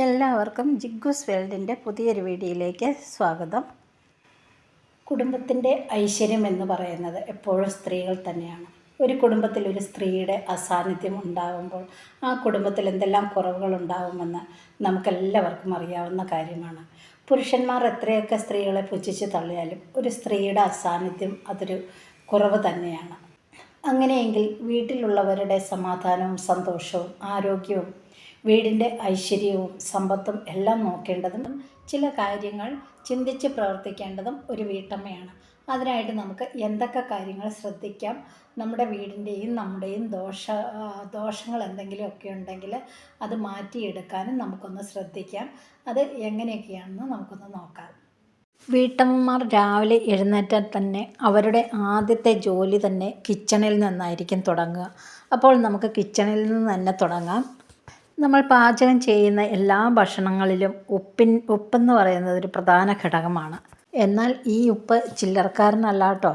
എല്ലാവർക്കും ജിഗ്ഗൂസ് വേൾഡിൻ്റെ പുതിയൊരു വീഡിയോയിലേക്ക് സ്വാഗതം. കുടുംബത്തിൻ്റെ ഐശ്വര്യം എന്ന് പറയുന്നത് എപ്പോഴും സ്ത്രീകൾ തന്നെയാണ്. ഒരു കുടുംബത്തിൽ ഒരു സ്ത്രീയുടെ അസാന്നിധ്യം ഉണ്ടാകുമ്പോൾ ആ കുടുംബത്തിൽ എന്തെല്ലാം കുറവുകൾ ഉണ്ടാകുമെന്ന് നമുക്കെല്ലാവർക്കും അറിയാവുന്ന കാര്യമാണ്. പുരുഷന്മാർ എത്രയൊക്കെ സ്ത്രീകളെ പുച്ഛിച്ച് തള്ളിയാലും ഒരു സ്ത്രീയുടെ അസാന്നിധ്യം അതൊരു കുറവ് തന്നെയാണ്. അങ്ങനെയെങ്കിൽ വീട്ടിലുള്ളവരുടെ സമാധാനവും സന്തോഷവും ആരോഗ്യവും വീടിൻ്റെ ഐശ്വര്യവും സമ്പത്തും എല്ലാം നോക്കേണ്ടതും ചില കാര്യങ്ങൾ ചിന്തിച്ച് പ്രവർത്തിക്കേണ്ടതും ഒരു വീട്ടമ്മയാണ്. അതിനായിട്ട് നമുക്ക് എന്തൊക്കെ കാര്യങ്ങൾ ശ്രദ്ധിക്കാം, നമ്മുടെ വീടിൻ്റെയും നമ്മുടെയും ദോഷങ്ങൾ എന്തെങ്കിലുമൊക്കെ ഉണ്ടെങ്കിൽ അത് മാറ്റിയെടുക്കാനും നമുക്കൊന്ന് ശ്രദ്ധിക്കാം. അത് എങ്ങനെയൊക്കെയാണെന്ന് നമുക്കൊന്ന് നോക്കാം. വീട്ടമ്മമാർ രാവിലെ എഴുന്നേറ്റാൽ തന്നെ അവരുടെ ആദ്യത്തെ ജോലി തന്നെ കിച്ചണിൽ നിന്നായിരിക്കും തുടങ്ങുക. അപ്പോൾ നമുക്ക് കിച്ചണിൽ നിന്ന് തന്നെ തുടങ്ങാം. നമ്മൾ പാചകം ചെയ്യുന്ന എല്ലാ ഭക്ഷണങ്ങളിലും ഉപ്പെന്ന് പറയുന്നത് ഒരു പ്രധാന ഘടകമാണ്. എന്നാൽ ഈ ഉപ്പ് ചില്ലറക്കാരനല്ല കേട്ടോ.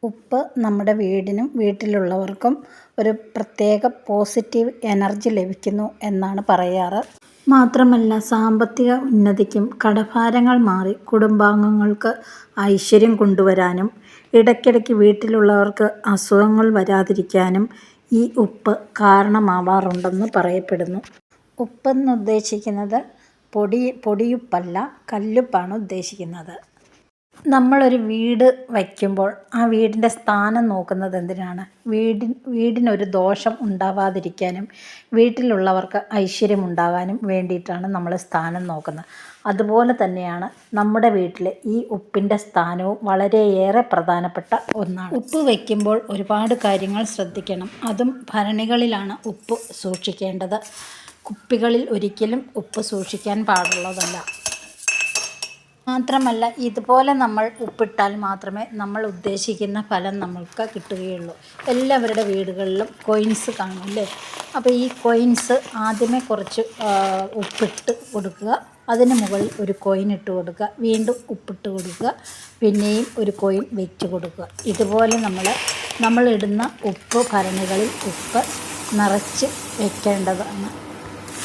ഉപ്പ് നമ്മുടെ വീടിനും വീട്ടിലുള്ളവർക്കും ഒരു പ്രത്യേക പോസിറ്റീവ് എനർജി ലഭിക്കുന്നു എന്നാണ് പറയാറ്. മാത്രമല്ല സാമ്പത്തിക ഉന്നതിക്കും കടഭാരങ്ങൾ മാറി കുടുംബാംഗങ്ങൾക്ക് ഐശ്വര്യം കൊണ്ടുവരാനും ഇടയ്ക്കിടയ്ക്ക് വീട്ടിലുള്ളവർക്ക് അസുഖങ്ങൾ വരാതിരിക്കാനും ഈ ഉപ്പ് കാരണമാവാറുണ്ടെന്ന് പറയപ്പെടുന്നു. ഉപ്പെന്ന് ഉദ്ദേശിക്കുന്നത് പൊടിയുപ്പല്ല, കല്ലുപ്പാണ് ഉദ്ദേശിക്കുന്നത്. നമ്മളൊരു വീട് വയ്ക്കുമ്പോൾ ആ വീടിൻ്റെ സ്ഥാനം നോക്കുന്നത് എന്തിനാണ്? വീടിനൊരു ദോഷം ഉണ്ടാവാതിരിക്കാനും വീട്ടിലുള്ളവർക്ക് ഐശ്വര്യമുണ്ടാകാനും വേണ്ടിയിട്ടാണ് നമ്മൾ സ്ഥാനം നോക്കുന്നത്. അതുപോലെ തന്നെയാണ് നമ്മുടെ വീട്ടിലെ ഈ ഉപ്പിൻ്റെ സ്ഥാനവും വളരെയേറെ പ്രധാനപ്പെട്ട ഒന്നാണ്. ഉപ്പ് വയ്ക്കുമ്പോൾ ഒരുപാട് കാര്യങ്ങൾ ശ്രദ്ധിക്കണം. അതും ഭരണികളിലാണ് ഉപ്പ് സൂക്ഷിക്കേണ്ടത്. കുപ്പികളിൽ ഒരിക്കലും ഉപ്പ് സൂക്ഷിക്കാൻ പാടുള്ളതല്ല. മാത്രമല്ല ഇതുപോലെ നമ്മൾ ഉപ്പിട്ടാൽ മാത്രമേ നമ്മൾ ഉദ്ദേശിക്കുന്ന ഫലം നമ്മൾക്ക് കിട്ടുകയുള്ളൂ. എല്ലാവരുടെ വീടുകളിലും കോയിൻസ് കാണും അല്ലേ? അപ്പോൾ ഈ കോയിൻസ് ആദ്യമേ കുറച്ച് ഉപ്പിട്ട് കൊടുക്കുക, അതിന് മുകളിൽ ഒരു കോയിൻ ഇട്ട് കൊടുക്കുക, വീണ്ടും ഉപ്പിട്ട് കൊടുക്കുക, പിന്നെയും ഒരു കോയിൻ വെച്ച് കൊടുക്കുക. ഇതുപോലെ നമ്മളിടുന്ന ഉപ്പ് ഭരണികളിൽ ഉപ്പ് നിറച്ച് വയ്ക്കേണ്ടതാണ്.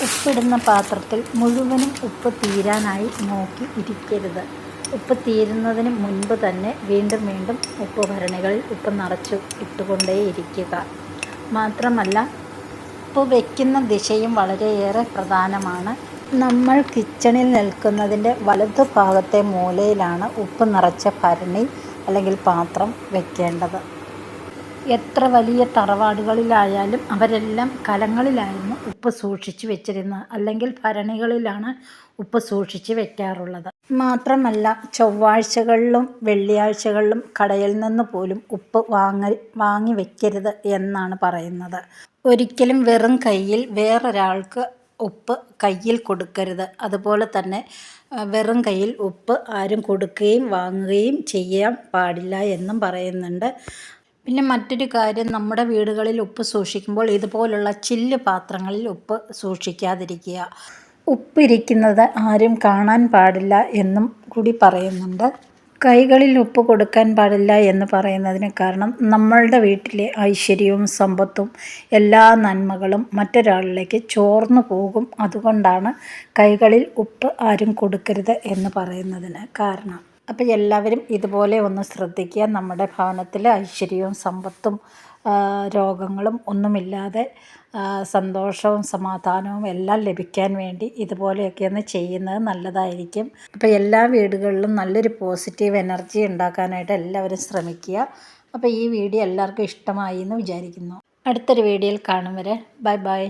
ഉപ്പിടുന്ന പാത്രത്തിൽ മുഴുവനും ഉപ്പ് തീരാനായി നോക്കി ഇരിക്കരുത്. ഉപ്പ് തീരുന്നതിന് മുൻപ് തന്നെ വീണ്ടും വീണ്ടും ഉപ്പ് ഭരണികളിൽ ഉപ്പ് നിറച്ച് ഇട്ടുകൊണ്ടേയിരിക്കുക. മാത്രമല്ല ഉപ്പ് വയ്ക്കുന്ന ദിശയും വളരെയേറെ പ്രധാനമാണ്. നമ്മൾ കിച്ചണിൽ നിൽക്കുന്നതിൻ്റെ വലതു ഭാഗത്തെ മൂലയിലാണ് ഉപ്പ് നിറച്ച ഭരണി അല്ലെങ്കിൽ പാത്രം വയ്ക്കേണ്ടത്. എത്ര വലിയ തറവാടുകളിലായാലും അവരെല്ലാം കലങ്ങളിലായിരുന്നു ഉപ്പ് സൂക്ഷിച്ച് വെച്ചിരുന്നത്, അല്ലെങ്കിൽ ഭരണികളിലാണ് ഉപ്പ് സൂക്ഷിച്ച് വെക്കാറുള്ളത്. മാത്രമല്ല ചൊവ്വാഴ്ചകളിലും വെള്ളിയാഴ്ചകളിലും കടയിൽ നിന്ന് പോലും ഉപ്പ് വാങ്ങി വെക്കരുത് എന്നാണ് പറയുന്നത്. ഒരിക്കലും വെറും കയ്യിൽ വേറൊരാൾക്ക് ഉപ്പ് കയ്യിൽ കൊടുക്കരുത്. അതുപോലെ തന്നെ വെറും കയ്യിൽ ഉപ്പ് ആരും കൊടുക്കുകയും വാങ്ങുകയും ചെയ്യാൻ പാടില്ല എന്നും പറയുന്നുണ്ട്. പിന്നെ മറ്റൊരു കാര്യം, നമ്മുടെ വീടുകളിൽ ഉപ്പ് സൂക്ഷിക്കുമ്പോൾ ഇതുപോലുള്ള ചില്ല് പാത്രങ്ങളിൽ ഉപ്പ് സൂക്ഷിക്കാതിരിക്കുക. ഉപ്പിരിക്കുന്നത് ആരും കാണാൻ പാടില്ല എന്നും കൂടി പറയുന്നുണ്ട്. കൈകളിൽ ഉപ്പ് കൊടുക്കാൻ പാടില്ല എന്ന് പറയുന്നതിന് കാരണം നമ്മളുടെ വീട്ടിലെ ഐശ്വര്യവും സമ്പത്തും എല്ലാ നന്മകളും മറ്റൊരാളിലേക്ക് ചോർന്നു പോകും. അതുകൊണ്ടാണ് കൈകളിൽ ഉപ്പ് ആരും കൊടുക്കരുത് എന്ന് പറയുന്നതിന് കാരണം. അപ്പോൾ എല്ലാവരും ഇതുപോലെ ഒന്ന് ശ്രദ്ധിക്കുക. നമ്മുടെ ഭവനത്തിൽ ഐശ്വര്യവും സമ്പത്തും രോഗങ്ങളും ഒന്നുമില്ലാതെ സന്തോഷവും സമാധാനവും എല്ലാം ലഭിക്കാൻ വേണ്ടി ഇതുപോലെയൊക്കെ ഒന്ന് ചെയ്യുന്നത് നല്ലതായിരിക്കും. അപ്പോൾ എല്ലാ വീടുകളിലും നല്ലൊരു പോസിറ്റീവ് എനർജി ഉണ്ടാക്കാനായിട്ട് എല്ലാവരും ശ്രമിക്കുക. അപ്പോൾ ഈ വീഡിയോ എല്ലാവർക്കും ഇഷ്ടമായി എന്ന് വിചാരിക്കുന്നു. അടുത്തൊരു വീഡിയോയിൽ കാണും വരെ ബൈ ബൈ.